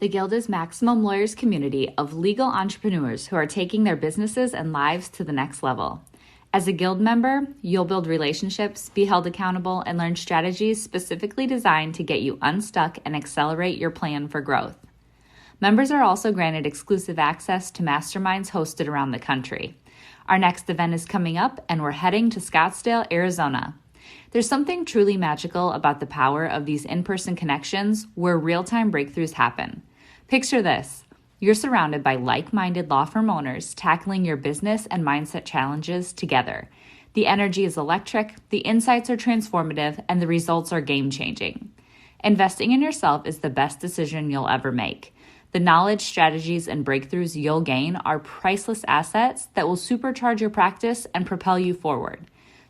The Guild is Maximum Lawyers' community of legal entrepreneurs who are taking their businesses and lives to the next level. As a Guild member, you'll build relationships, be held accountable, and learn strategies specifically designed to get you unstuck and accelerate your plan for growth. Members are also granted exclusive access to masterminds hosted around the country. Our next event is coming up, and we're heading to Scottsdale, Arizona. There's something truly magical about the power of these in-person connections where real-time breakthroughs happen. Picture this. You're surrounded by like-minded law firm owners tackling your business and mindset challenges together. The energy is electric, the insights are transformative, and the results are game-changing. Investing in yourself is the best decision you'll ever make. The knowledge, strategies, and breakthroughs you'll gain are priceless assets that will supercharge your practice and propel you forward.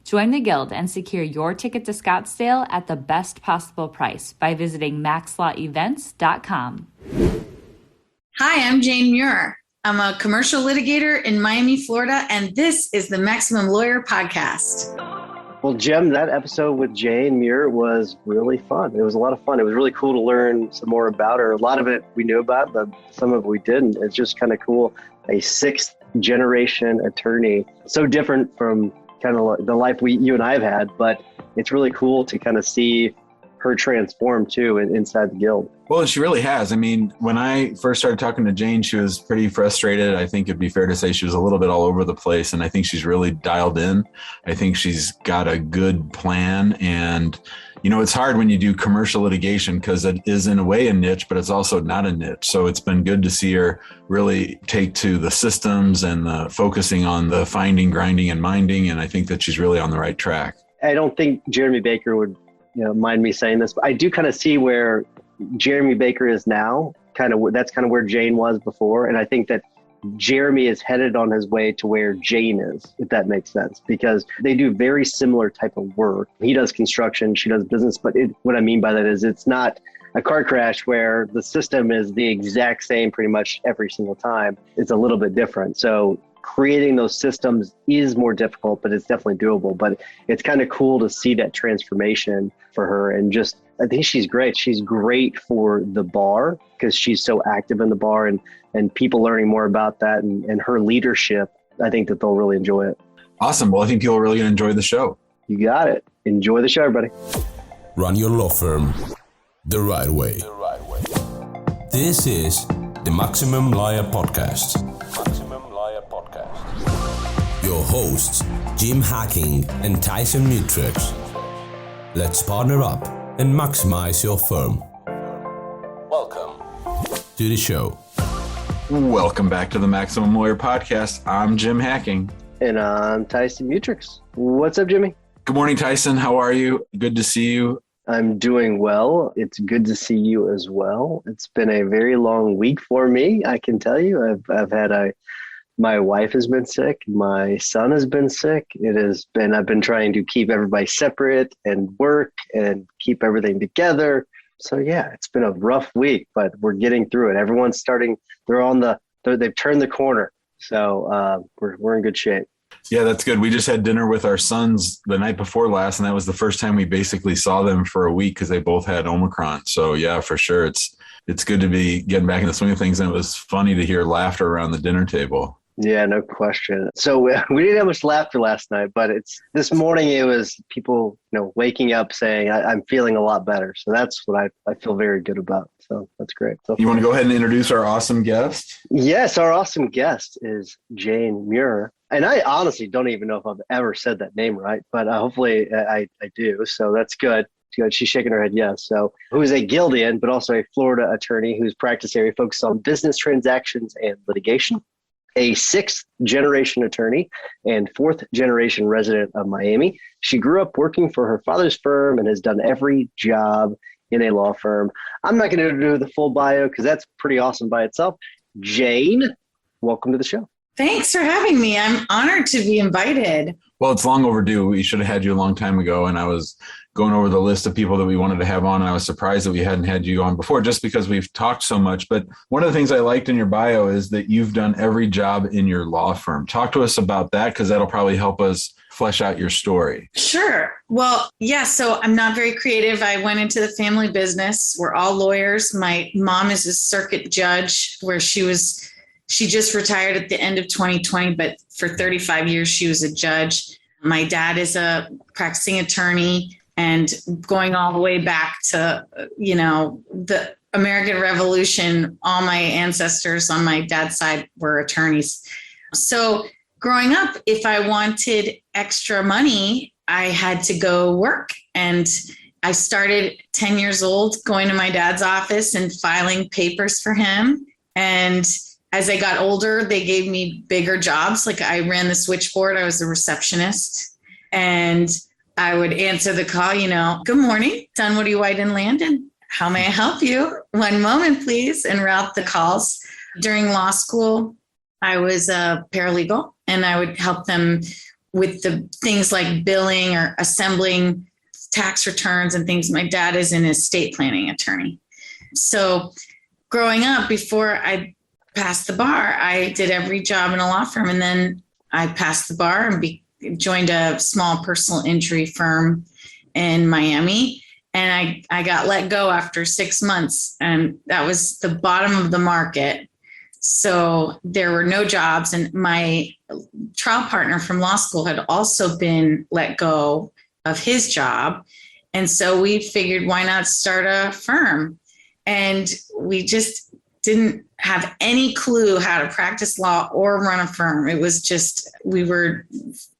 Join the Guild and secure your ticket to Scottsdale at the best possible price by visiting maxlawevents.com. Hi, I'm Jane Muir. I'm a commercial litigator in Miami, Florida, and this is the Maximum Lawyer Podcast. Well, Jim, that episode with Jane Muir was really fun. It was a lot of fun. It was really cool to learn some more about her. A lot of it we knew about, but some of it we didn't. It's just kind of cool. A sixth generation attorney, so different from kind of the life you and I have had, but it's really cool to kind of see her transform too inside the Guild. Well, she really has. I mean, when I first started talking to Jane, she was pretty frustrated. I think it'd be fair to say she was a little bit all over the place, and I think she's really dialed in. I think she's got a good plan. And, you know, it's hard when you do commercial litigation because it is in a way a niche, but it's also not a niche. So it's been good to see her really take to the systems and the focusing on the finding, grinding, and minding. And I think that she's really on the right track. I don't think Jeremy Baker would mind me saying this, but I do kind of see where Jeremy Baker is now. That's kind of where Jane was before. And I think that Jeremy is headed on his way to where Jane is, if that makes sense, because they do very similar type of work. He does construction, she does business, but what I mean by that is it's not a car crash where the system is the exact same pretty much every single time. It's a little bit different. So creating those systems is more difficult, but it's definitely doable. But it's kind of cool to see that transformation for her. And just, I think she's great. She's great for the bar because she's so active in the bar and people learning more about that and her leadership. I think that they'll really enjoy it. Awesome. Well, I think you'll really enjoy the show. You got it. Enjoy the show, everybody. Run your law firm the right way. This is the Maximum Lawyer Podcast. Your hosts, Jim Hacking and Tyson Muir. Let's partner up and maximize your firm. Welcome to the show. Welcome back to the Maximum Lawyer Podcast. I'm Jim Hacking. And I'm Tyson Muir. What's up, Jimmy? Good morning, Tyson. How are you? Good to see you. I'm doing well. It's good to see you as well. It's been a very long week for me, I can tell you. My wife has been sick. My son has been sick. I've been trying to keep everybody separate and work and keep everything together. So yeah, it's been a rough week, but we're getting through it. Everyone's starting, they've turned the corner. So we're in good shape. Yeah, that's good. We just had dinner with our sons the night before last, and that was the first time we basically saw them for a week because they both had Omicron. So yeah, for sure. It's good to be getting back in the swing of things. And it was funny to hear laughter around the dinner table. Yeah, no question. So we didn't have much laughter last night, but this morning it was people, waking up saying, I'm feeling a lot better. So that's what I feel very good about. So that's great. So, you want to go ahead and introduce our awesome guest? Yes, our awesome guest is Jane Muir. And I honestly don't even know if I've ever said that name right, but hopefully I do. So that's good. She's shaking her head yes. So who is a Guildian, but also a Florida attorney whose practice area focuses on business transactions and litigation. A sixth generation attorney and fourth generation resident of Miami. She grew up working for her father's firm and has done every job in a law firm. I'm not going to do the full bio because that's pretty awesome by itself. Jane, welcome to the show. Thanks for having me. I'm honored to be invited. Well, it's long overdue. We should have had you a long time ago. And I was going over the list of people that we wanted to have on. And I was surprised that we hadn't had you on before, just because we've talked so much. But one of the things I liked in your bio is that you've done every job in your law firm. Talk to us about that, because that'll probably help us flesh out your story. Sure. Well, yeah. So I'm not very creative. I went into the family business. We're all lawyers. My mom is a circuit judge, where she just retired at the end of 2020, but for 35 years, she was a judge. My dad is a practicing attorney, and going all the way back to, the American Revolution, all my ancestors on my dad's side were attorneys. So growing up, if I wanted extra money, I had to go work. And I started 10 years old going to my dad's office and filing papers for him. And as I got older, they gave me bigger jobs. Like I ran the switchboard. I was a receptionist, and I would answer the call, good morning, Dunwoody White and Landon. How may I help you? One moment, please, and route the calls. During law school, I was a paralegal, and I would help them with the things like billing or assembling tax returns and things. My dad is an estate planning attorney. So growing up, before I passed the bar, I did every job in a law firm. And then I passed the bar and joined a small personal injury firm in Miami. And I got let go after 6 months. And that was the bottom of the market. So there were no jobs. And my trial partner from law school had also been let go of his job. And so we figured, why not start a firm? And we just didn't have any clue how to practice law or run a firm. It was just, we were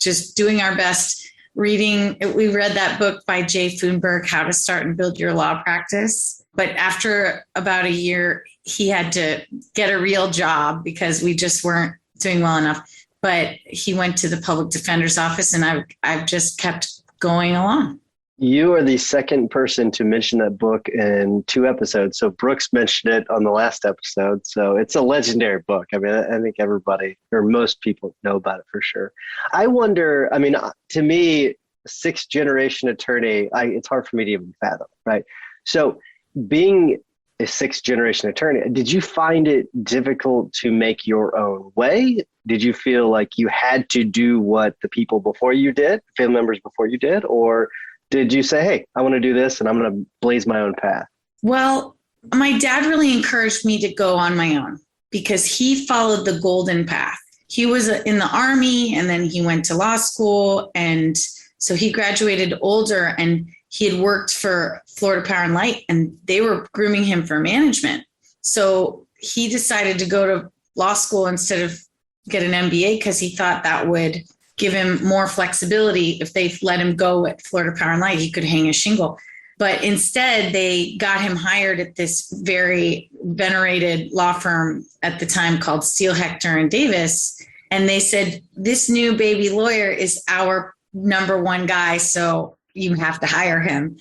just doing our best reading. We read that book by Jay Foonberg, How to Start and Build Your Law Practice. But after about a year, he had to get a real job because we just weren't doing well enough. But he went to the public defender's office, and I've just kept going along. You are the second person to mention that book in 2 episodes. So Brooks mentioned it on the last episode. So it's a legendary book. I mean, I think everybody or most people know about it for sure. I wonder, I mean, to me, 6th generation attorney, it's hard for me to even fathom, right? So being a 6th generation attorney, did you find it difficult to make your own way? Did you feel like you had to do what the people before you did, family members before you did, or did you say, hey, I want to do this and I'm going to blaze my own path? Well, my dad really encouraged me to go on my own because he followed the golden path. He was in the Army, and then he went to law school. And so he graduated older, and he had worked for Florida Power and Light, and they were grooming him for management. So he decided to go to law school instead of get an MBA because he thought that would give him more flexibility. If they let him go at Florida Power and Light, he could hang a shingle. But instead, they got him hired at this very venerated law firm at the time called Steele, Hector, and Davis. And they said, this new baby lawyer is our number one guy, so you have to hire him.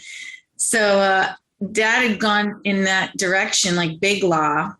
So Dad had gone in that direction, like big law,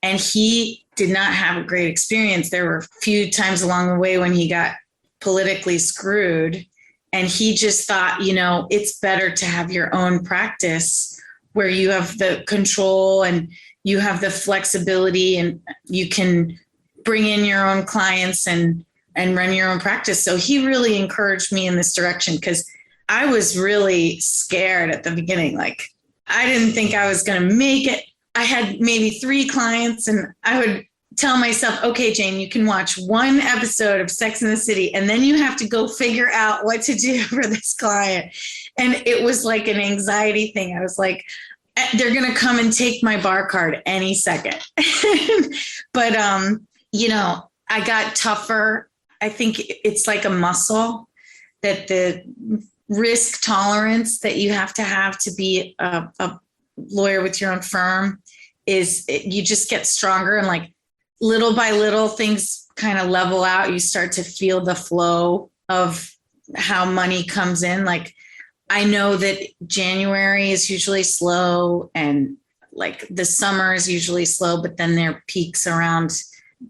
and he did not have a great experience. There were a few times along the way when he got politically screwed. And he just thought, it's better to have your own practice where you have the control and you have the flexibility and you can bring in your own clients and run your own practice. So he really encouraged me in this direction because I was really scared at the beginning. Like, I didn't think I was going to make it. I had maybe 3 clients, and I would tell myself, okay, Jane, you can watch 1 episode of Sex and the City, and then you have to go figure out what to do for this client. And it was like an anxiety thing. I was like, they're going to come and take my bar card any second. But, I got tougher. I think it's like a muscle, that the risk tolerance that you have to be a lawyer with your own firm is you just get stronger, and like little by little things kind of level out. You start to feel the flow of how money comes in. Like, I know that January is usually slow, and like the summer is usually slow, but then there peaks around,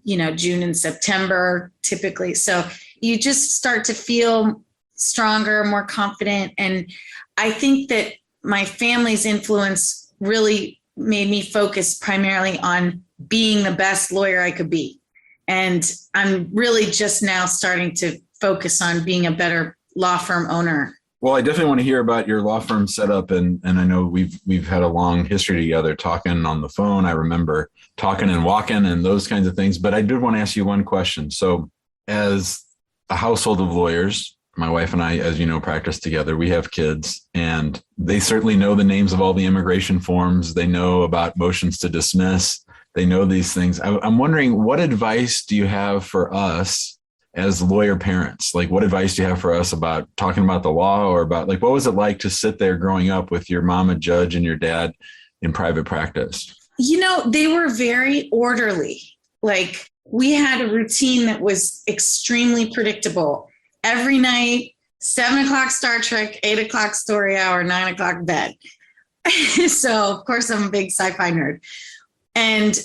June and September typically. So you just start to feel stronger, more confident. And I think that my family's influence really made me focus primarily on being the best lawyer I could be. And I'm really just now starting to focus on being a better law firm owner. Well, I definitely want to hear about your law firm setup, and I know we've had a long history together, talking on the phone. I remember talking and walking and those kinds of things. But I did want to ask you one question. So, as a household of lawyers, my wife and I, as you know, practice together. We have kids, and they certainly know the names of all the immigration forms. They know about motions to dismiss. They know these things. I'm wondering, what advice do you have for us as lawyer parents? Like, what advice do you have for us about talking about the law, or about, like, what was it like to sit there growing up with your mom a judge and your dad in private practice? You know, they were very orderly. Like, we had a routine that was extremely predictable. Every night, 7 o'clock Star Trek, 8 o'clock story hour, 9 o'clock bed. So, of course, I'm a big sci-fi nerd. And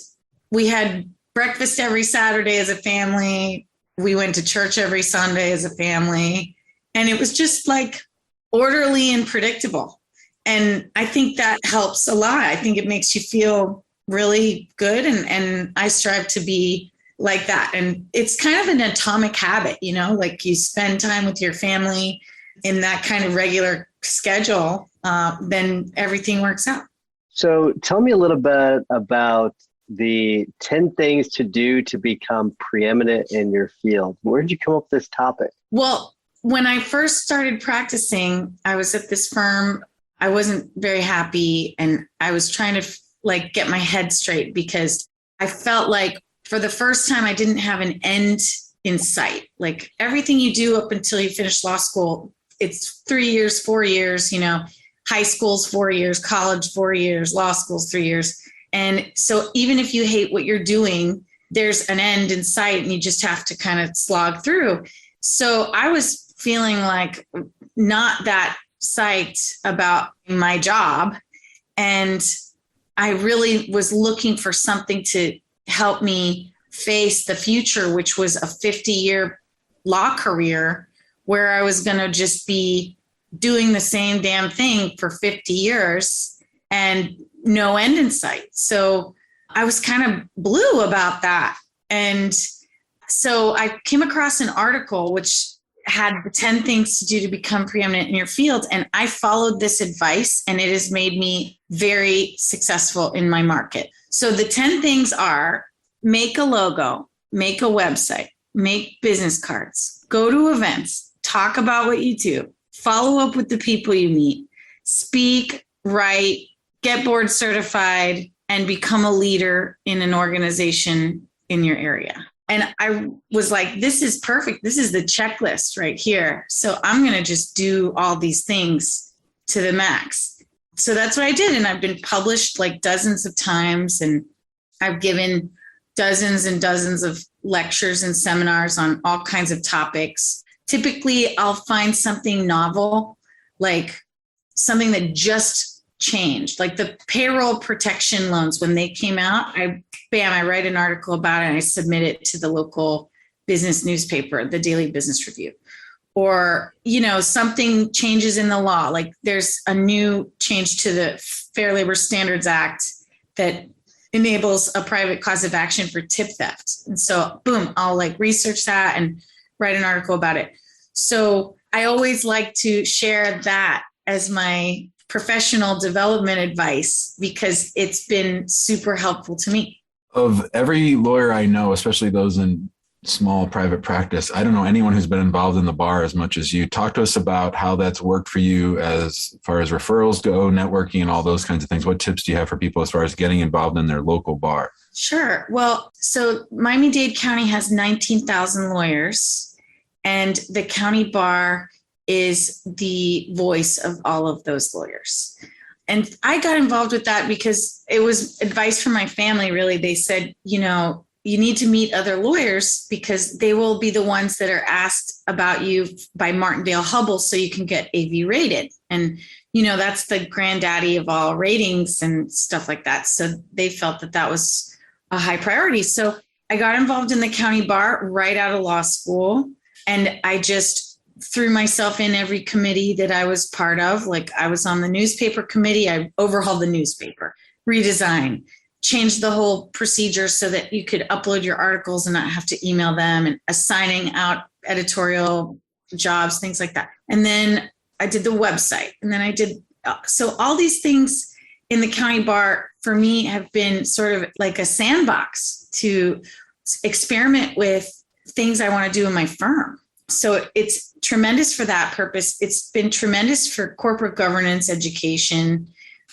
we had breakfast every Saturday as a family. We went to church every Sunday as a family. And it was just like orderly and predictable. And I think that helps a lot. I think it makes you feel really good. And I strive to be like that. And it's kind of an atomic habit, you know, like you spend time with your family in that kind of regular schedule, then everything works out. So tell me a little bit about the 10 things to do to become preeminent in your field. Where did you come up with this topic? Well, when I first started practicing, I was at this firm. I wasn't very happy, and I was trying to get my head straight, because I felt like for the first time I didn't have an end in sight. Like, everything you do up until you finish law school, it's 3 years, 4 years, you know, high school's 4 years, college 4 years, law school's 3 years. And so even if you hate what you're doing, there's an end in sight, and you just have to kind of slog through. So I was feeling like not that psyched about my job. And I really was looking for something to help me face the future, which was a 50-year law career where I was going to just be doing the same damn thing for 50 years and no end in sight. So I was kind of blue about that. And so I came across an article which had the 10 things to do to become preeminent in your field. And I followed this advice, and it has made me very successful in my market. So the 10 things are: make a logo, make a website, make business cards, go to events, talk about what you do, follow up with the people you meet, speak, write, get board certified, and become a leader in an organization in your area. And I was like, this is perfect. This is the checklist right here. So I'm going to just do all these things to the max. So that's what I did. And I've been published like dozens of times, and I've given dozens and dozens of lectures and seminars on all kinds of topics. Typically, I'll find something novel, like something that just changed, like the payroll protection loans. When they came out, I write an article about it, and I submit it to the local business newspaper, the Daily Business Review. Or, you know, something changes in the law, like there's a new change to the Fair Labor Standards Act that enables a private cause of action for tip theft. And so, boom, I'll research that and write an article about it. So I always like to share that as my professional development advice, because it's been super helpful to me. Of every lawyer I know, especially those in small private practice, I don't know anyone who's been involved in the bar as much as you. Talk to us about how that's worked for you as far as referrals go, networking, and all those kinds of things. What tips do you have for people as far as getting involved in their local bar? Sure. Well, so Miami-Dade County has 19,000 lawyers, and the county bar is the voice of all of those lawyers. And I got involved with that because it was advice from my family, really. They said, you know, you need to meet other lawyers because they will be the ones that are asked about you by Martindale-Hubbell so you can get AV rated. And, you know, that's the granddaddy of all ratings and stuff like that. So they felt that that was a high priority. So I got involved in the county bar right out of law school, and I just threw myself in every committee that I was part of. Like I was on the newspaper committee. I overhauled the newspaper, redesign, changed the whole procedure so that you could upload your articles and not have to email them, and assigning out editorial jobs, things like that. And then I did the website, and then I did, so all these things in the county bar for me have been sort of like a sandbox to experiment with things I want to do in my firm. So it's tremendous for that purpose. It's been tremendous for corporate governance education.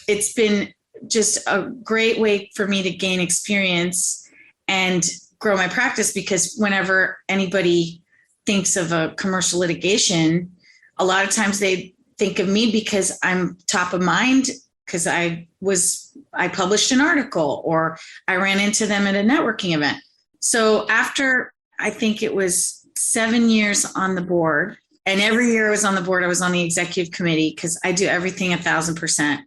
It's been just a great way for me to gain experience and grow my practice, because whenever anybody thinks of a commercial litigation, a lot of times they think of me because I'm top of mind, because I published an article or I ran into them at a networking event. So after, I think it was 7 years on the board, and every year I was on the board, I was on the executive committee because I do everything 1,000%.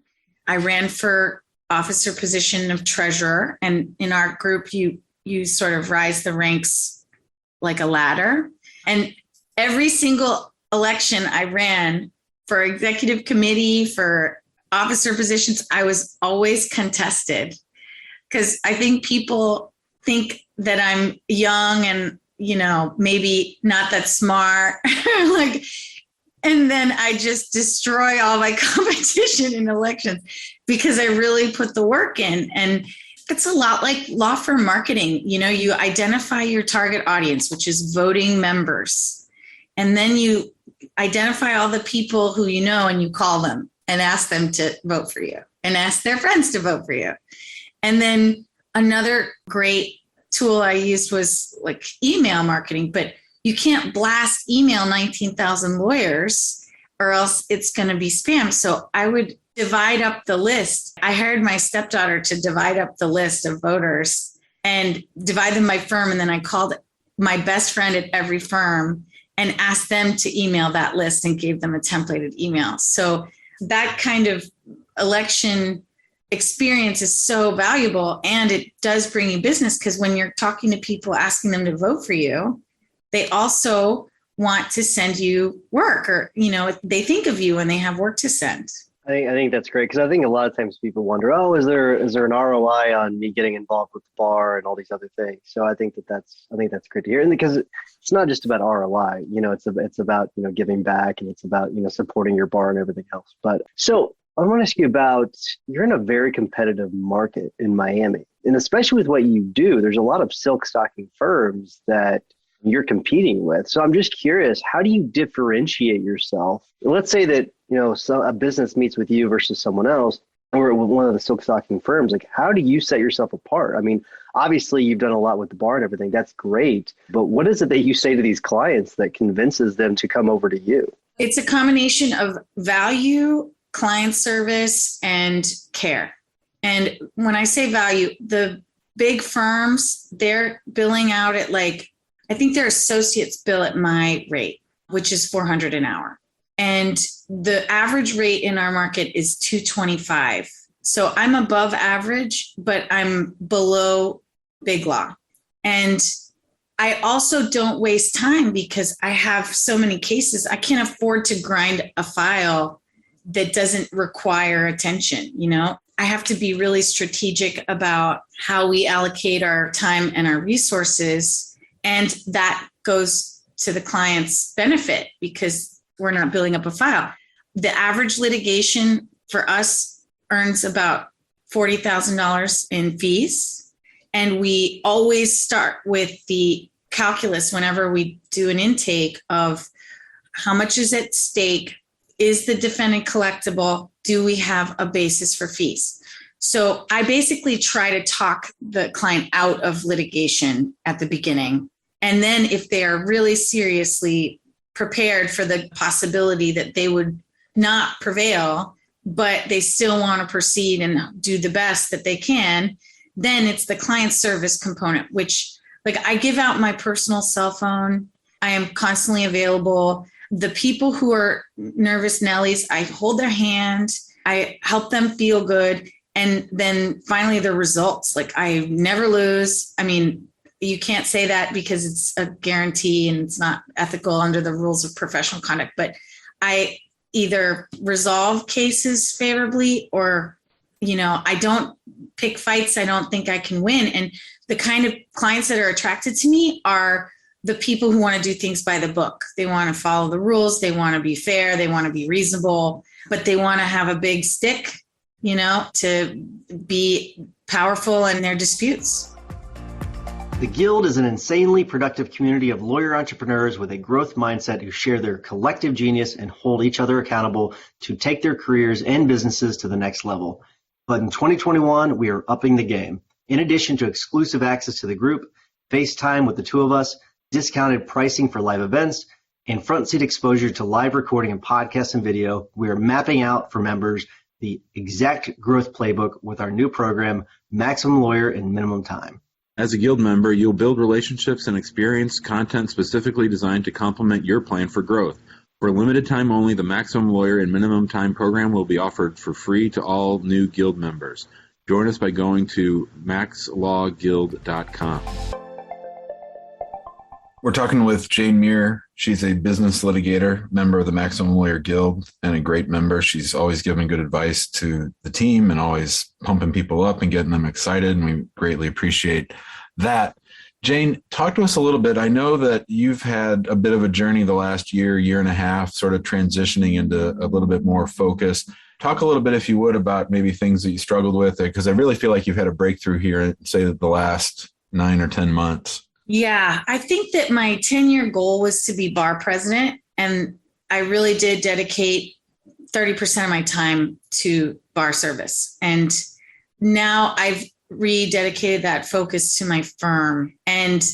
I ran for officer position of treasurer, and in our group, you sort of rise the ranks like a ladder. And every single election I ran for executive committee, for officer positions, I was always contested, because I think people think that I'm young and, maybe not that smart. And then I just destroy all my competition in elections because I really put the work in. And it's a lot like law firm marketing. You identify your target audience, which is voting members. And then you identify all the people who and you call them and ask them to vote for you and ask their friends to vote for you. And then another great tool I used was like email marketing, but you can't blast email 19,000 lawyers or else it's going to be spam. So I would divide up the list. I hired my stepdaughter to divide up the list of voters and divide them by firm. And then I called my best friend at every firm and asked them to email that list and gave them a templated email. So that kind of election experience is so valuable, and it does bring you business, because when you're talking to people asking them to vote for you, they also want to send you work, or they think of you and they have work to send. I think that's great, because I think a lot of times people wonder, is there an ROI on me getting involved with the bar and all these other things? So I think that's great to hear, and because it's not just about ROI, it's about giving back, and it's about supporting your bar and everything else. But so I want to ask you about, you're in a very competitive market in Miami, and especially with what you do, there's a lot of silk stocking firms that you're competing with. So I'm just curious, how do you differentiate yourself? Let's say that, a business meets with you versus someone else, or one of the silk stocking firms. Like, how do you set yourself apart? I mean, obviously you've done a lot with the bar and everything. That's great. But what is it that you say to these clients that convinces them to come over to you? It's a combination of value, client service, and care. And when I say value, the big firms, they're billing out at I think their associates bill at my rate, which is $400 an hour. And the average rate in our market is $225. So I'm above average, but I'm below big law. And I also don't waste time because I have so many cases. I can't afford to grind a file that doesn't require attention. I have to be really strategic about how we allocate our time and our resources. And that goes to the client's benefit because we're not building up a file. The average litigation for us earns about $40,000 in fees. And we always start with the calculus whenever we do an intake of how much is at stake. Is the defendant collectible? Do we have a basis for fees? So I basically try to talk the client out of litigation at the beginning. And then if they are really seriously prepared for the possibility that they would not prevail, but they still want to proceed and do the best that they can, then it's the client service component, which I give out my personal cell phone. I am constantly available. The people who are nervous Nellies, I hold their hand. I help them feel good. And then finally the results, I never lose. I mean, you can't say that because it's a guarantee and it's not ethical under the rules of professional conduct, but I either resolve cases favorably or, I don't pick fights I don't think I can win. And the kind of clients that are attracted to me are the people who want to do things by the book. They want to follow the rules. They want to be fair. They want to be reasonable, but they want to have a big stick, to be powerful in their disputes. The Guild is an insanely productive community of lawyer entrepreneurs with a growth mindset who share their collective genius and hold each other accountable to take their careers and businesses to the next level. But in 2021, we are upping the game. In addition to exclusive access to the group, FaceTime with the two of us, discounted pricing for live events, and front seat exposure to live recording and podcasts and video, we are mapping out for members the exact growth playbook with our new program, Maximum Lawyer in Minimum Time. As a Guild member, you'll build relationships and experience content specifically designed to complement your plan for growth. For a limited time only, the Maximum Lawyer in Minimum Time program will be offered for free to all new Guild members. Join us by going to maxlawguild.com. We're talking with Jane Muir. She's a business litigator, member of the Maximum Lawyer Guild, and a great member. She's always giving good advice to the team and always pumping people up and getting them excited, and we greatly appreciate that. Jane, talk to us a little bit. I know that you've had a bit of a journey the last year and a half, sort of transitioning into a little bit more focus. Talk a little bit, if you would, about maybe things that you struggled with, because I really feel like you've had a breakthrough here in, say, the last 9 or 10 months. Yeah, I think that my 10-year goal was to be bar president, and I really did dedicate 30% of my time to bar service. And now I've rededicated that focus to my firm, and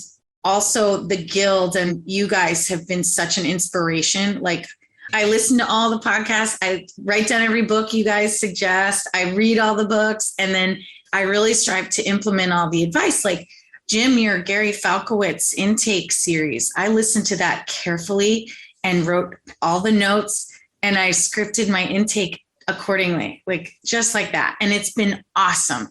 also the Guild, and you guys have been such an inspiration. Like, I listen to all the podcasts. I write down every book you guys suggest. I read all the books, and then I really strive to implement all the advice. Like Jim Muir, Gary Falkowitz intake series. I listened to that carefully and wrote all the notes, and I scripted my intake accordingly, like just like that. And it's been awesome.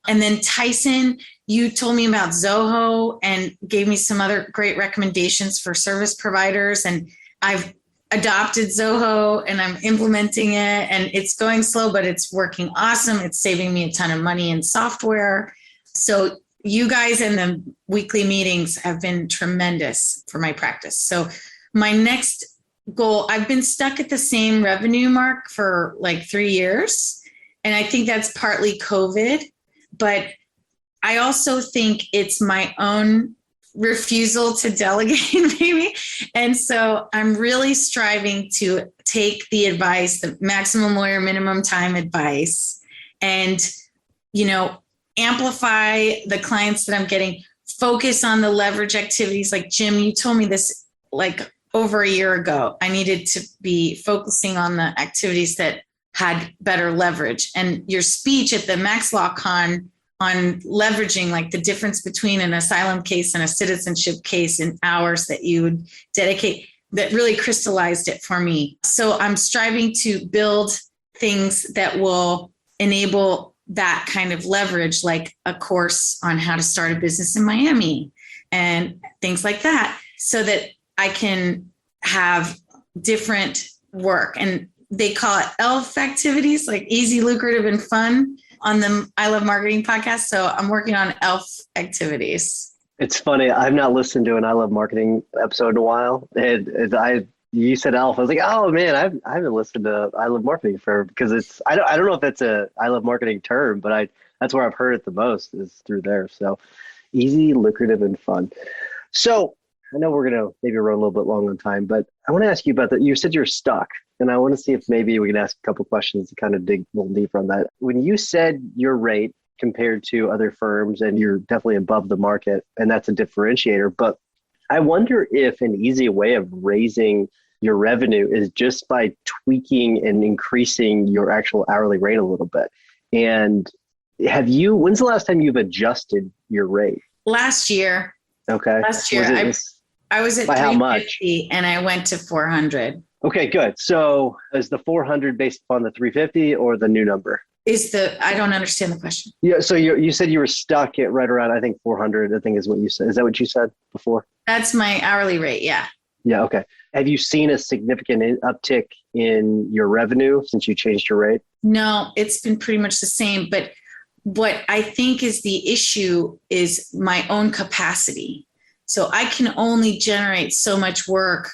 And then Tyson, you told me about Zoho and gave me some other great recommendations for service providers. And I've adopted Zoho and I'm implementing it, and it's going slow, but it's working awesome. It's saving me a ton of money in software. So you guys and the weekly meetings have been tremendous for my practice. So my next goal, I've been stuck at the same revenue mark for like 3 years. And I think that's partly COVID, but I also think it's my own refusal to delegate maybe. And so I'm really striving to take the advice, the Maximum Lawyer Minimum Time advice, and, amplify the clients that I'm getting, focus on the leverage activities. Like Jim, you told me this like over a year ago. I needed to be focusing on the activities that had better leverage. And your speech at the Max Law Con on leveraging, like the difference between an asylum case and a citizenship case in hours that you would dedicate, that really crystallized it for me. So I'm striving to build things that will enable that kind of leverage, like a course on how to start a business in Miami and things like that, so that I can have different work. And they call it ELF activities, like easy, lucrative, and fun, on the I Love Marketing podcast. So I'm working on ELF activities. It's funny. I've not listened to an I Love Marketing episode in a while. You said ELF. I was like, oh man, I haven't listened to I Love Marketing because I don't know if that's a I Love Marketing term, but that's where I've heard it the most is through there. So easy, lucrative, and fun. So I know we're going to maybe run a little bit long on time, but I want to ask you about that. You said you're stuck, and I want to see if maybe we can ask a couple questions to kind of dig a little deeper on that. When you said your rate compared to other firms, and you're definitely above the market, and that's a differentiator, but I wonder if an easy way of raising your revenue is just by tweaking and increasing your actual hourly rate a little bit. And when's the last time you've adjusted your rate? Last year. Okay. Last year. I was at by how much? 350 and I went to 400. Okay, good. So is the 400 based upon the 350 or the new number? I don't understand the question. Yeah. So you said you were stuck at right around, I think 400, I think is what you said. Is that what you said before? That's my hourly rate. Yeah. Yeah. Okay. Have you seen a significant uptick in your revenue since you changed your rate? No, it's been pretty much the same. But what I think is the issue is my own capacity. So I can only generate so much work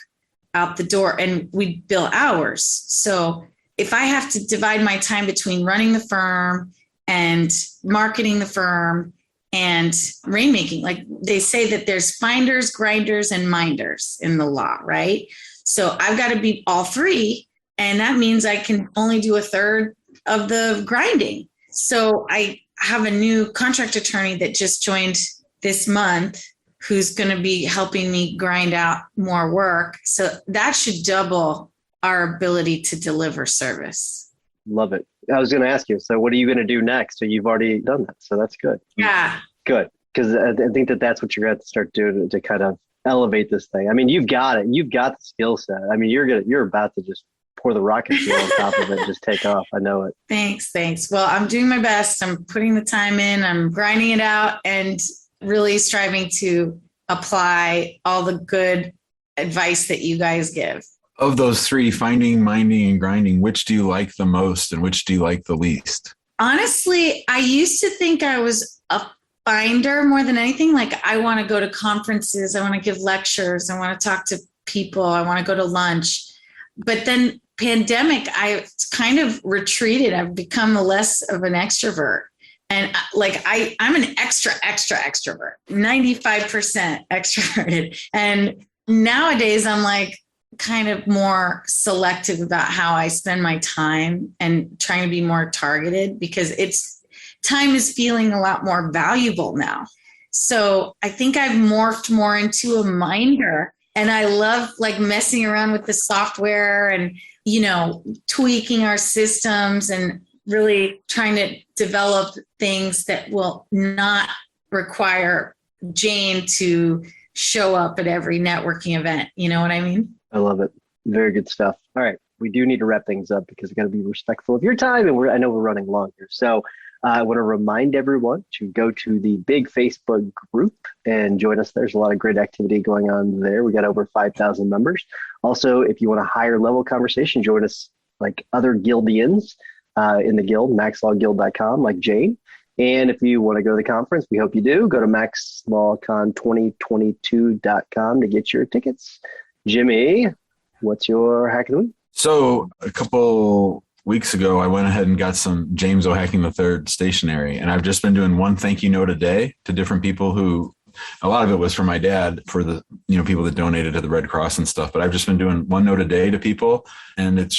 out the door, and we bill hours. So if I have to divide my time between running the firm and marketing the firm and rainmaking, like they say that there's finders, grinders, and minders in the law, right? So I've got to be all three. And that means I can only do a third of the grinding. So I have a new contract attorney that just joined this month who's going to be helping me grind out more work. So that should double our ability to deliver service. Love it. I was going to ask you, so what are you going to do next? So you've already done that. So that's good. Yeah. Good. Because I think that's what you're going to have to start doing to kind of elevate this thing. I mean, you've got it. You've got the skill set. I mean, you're about to just pour the rocket fuel on top of it and just take off. I know it. Thanks. Well, I'm doing my best. I'm putting the time in. I'm grinding it out and really striving to apply all the good advice that you guys give. Of those three, finding, minding, and grinding, which do you like the most and which do you like the least? Honestly, I used to think I was a finder more than anything. Like I want to go to conferences. I want to give lectures. I want to talk to people. I want to go to lunch. But then pandemic, I kind of retreated. I've become less of an extrovert. And like I'm an extrovert, 95% extroverted. And nowadays I'm like kind of more selective about how I spend my time and trying to be more targeted because time is feeling a lot more valuable now. So I think I've morphed more into a minder, and I love like messing around with the software and, tweaking our systems and really trying to develop things that will not require Jane to show up at every networking event. You know what I mean? I love it. Very good stuff. All right. We do need to wrap things up because we got to be respectful of your time. And I know we're running long here. So I want to remind everyone to go to the big Facebook group and join us. There's a lot of great activity going on there. We got over 5,000 members. Also, if you want a higher level conversation, join us like other Guildians in the Guild, maxlawguild.com, like Jane. And if you want to go to the conference, we hope you do. Go to maxlawcon2022.com to get your tickets. Jimmy, what's your hack of the week? So a couple weeks ago, I went ahead and got some James O. Hacking III stationery, and I've just been doing one thank you note a day to different people who, a lot of it was for my dad, for the people that donated to the Red Cross and stuff. But I've just been doing one note a day to people, and it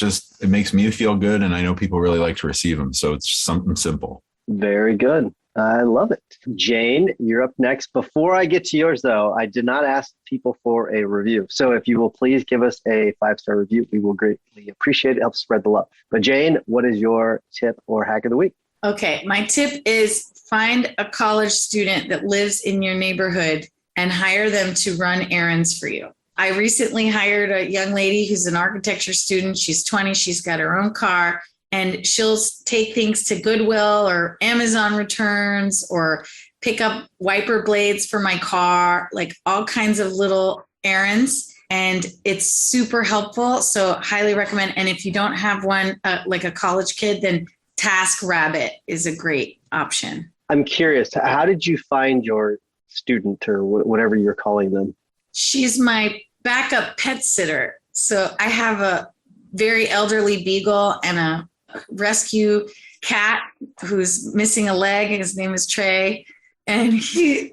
makes me feel good, and I know people really like to receive them. So it's something simple. Very good. I love it. Jane, you're up next. Before I get to yours, though, I did not ask people for a review. So if you will please give us a 5-star review, we will greatly appreciate it. Help spread the love. But Jane, what is your tip or hack of the week? Okay. My tip is find a college student that lives in your neighborhood and hire them to run errands for you. I recently hired a young lady who's an architecture student. She's 20. She's got her own car. And she'll take things to Goodwill or Amazon returns or pick up wiper blades for my car, like all kinds of little errands. And it's super helpful. So highly recommend. And if you don't have one, like a college kid, then TaskRabbit is a great option. I'm curious, how did you find your student or whatever you're calling them? She's my backup pet sitter. So I have a very elderly beagle and a rescue cat who's missing a leg. His name is Trey. And we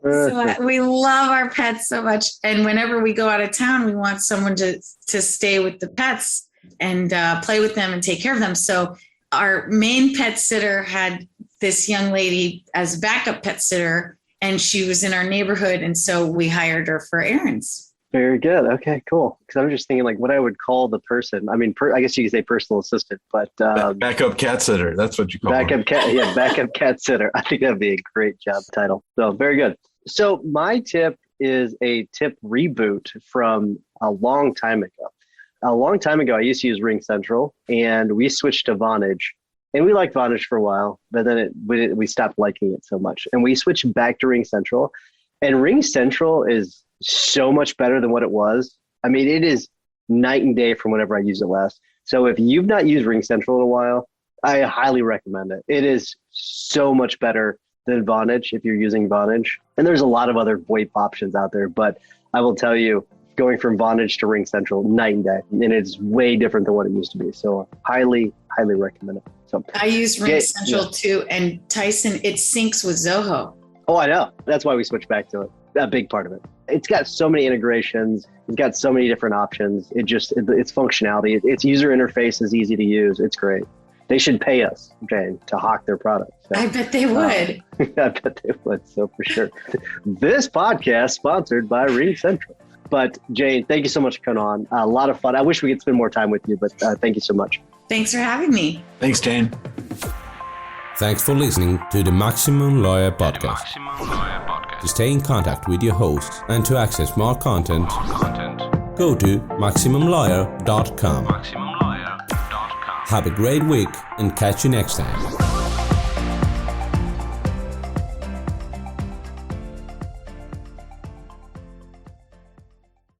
love our pets so much. And whenever we go out of town, we want someone to stay with the pets and play with them and take care of them. So our main pet sitter had this young lady as backup pet sitter, and she was in our neighborhood. And so we hired her for errands. Very good. Okay, cool. Because I'm just thinking like what I would call the person. I mean, I guess you could say personal assistant, but backup cat sitter. That's what you call backup cat. Yeah, backup cat sitter. I think that'd be a great job title. So very good. So my tip is a tip reboot from a long time ago. A long time ago, I used to use Ring Central, and we switched to Vonage. And we liked Vonage for a while, but then we stopped liking it so much. And we switched back to Ring Central. And Ring Central is so much better than what it was. I mean, it is night and day from whenever I used it last. So if you've not used Ring Central in a while, I highly recommend it. It is so much better than Vonage if you're using Vonage. And there's a lot of other VoIP options out there, but I will tell you, going from Vonage to Ring Central, night and day, and it's way different than what it used to be. So highly, highly recommend it. So I use Ring Central too, and Tyson, it syncs with Zoho. Oh, I know. That's why we switched back to it. A big part of it. It's got so many integrations. It's got so many different options. Its functionality, its user interface is easy to use. It's great. They should pay us, Jane, to hawk their product. So, I bet they would. I bet they would. So for sure. This podcast sponsored by Ring Central. But Jane, thank you so much for coming on. A lot of fun. I wish we could spend more time with you, but thank you so much. Thanks for having me. Thanks, Jane. Thanks for listening to the Maximum Lawyer Podcast. To stay in contact with your host and to access more content, go to MaximumLawyer.com. Have a great week and catch you next time.